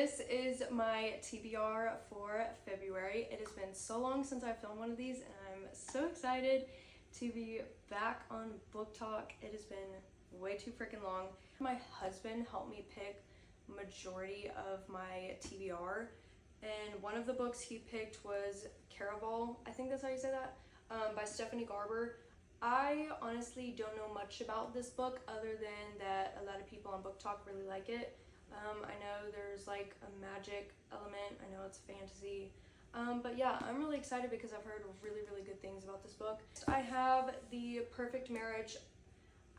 This is my TBR for February. It has been so long since I filmed one of these, and I'm so excited to be back on Book Talk. It has been way too freaking long. My husband helped me pick majority of my TBR, and one of the books he picked was Caraval, I think that's how you say that, by Stephanie Garber. I honestly don't know much about this book other than that a lot of people on Book Talk really like it. I know there's like a magic element, I know it's fantasy, but yeah, I'm really excited because I've heard really good things about this book. I have The Perfect Marriage.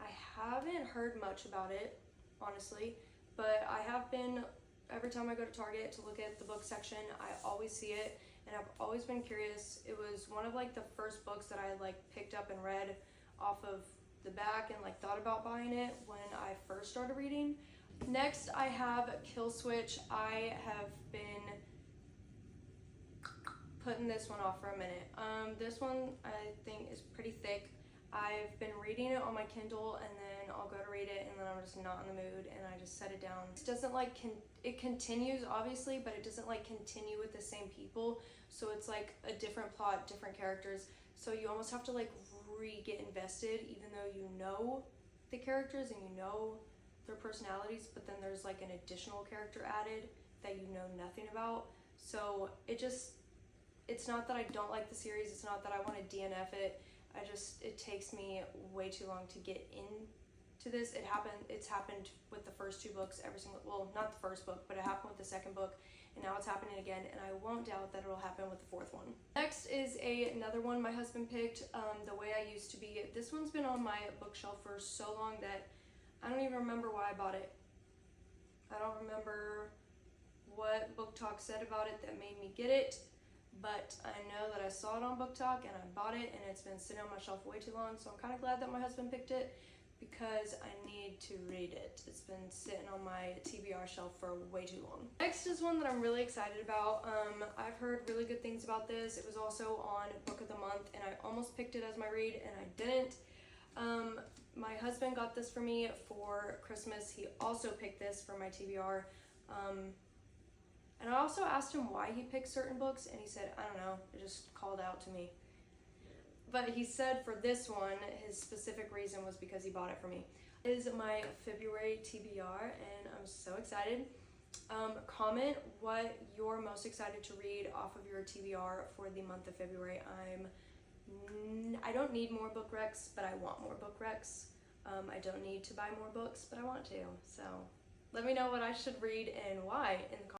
I haven't heard much about it, honestly, but I have been, every time I go to Target to look at the book section, I always see it, and I've always been curious. It was one of like the first books that I like picked up and read off of the back and like thought about buying it when I first started reading. Next, I have Kill Switch. I have been putting this one off for a minute. This one I think is pretty thick. I've been reading it on my Kindle, and then I'll go to read it, and then I'm just not in the mood, and I just set it down. It doesn't like, it continues obviously, but it doesn't like continue with the same people. So it's like a different plot, different characters. So you almost have to like get invested, even though you know the characters and you know their personalities, but then there's like an additional character added that you know nothing about. So it's not that I don't like the series, it's not that I want to DNF it, it takes me way too long to get into this. It's happened with the first two books, well, not the first book, but it happened with the second book, and now it's happening again, and I won't doubt that it'll happen with the fourth one. Next is another one my husband picked, The Way I Used to Be. This one's been on my bookshelf for so long that I don't even remember why I bought it. I don't remember what Book Talk said about it that made me get it, but I know that I saw it on Book Talk and I bought it, and it's been sitting on my shelf way too long, so I'm kind of glad that my husband picked it because I need to read it. It's been sitting on my TBR shelf for way too long. Next is one that I'm really excited about. I've heard really good things about this. It was also on Book of the Month, and I almost picked it as my read, and I didn't. My husband got this for me for Christmas. He also picked this for my TBR. And I also asked him why he picked certain books, and he said, I don't know, it just called out to me. But he said for this one, his specific reason was because he bought it for me. This is my February TBR, and I'm so excited. Comment what you're most excited to read off of your TBR for the month of February. I don't need more book recs, but I want more book recs. I don't need to buy more books, but I want to. So let me know what I should read and why in the comments.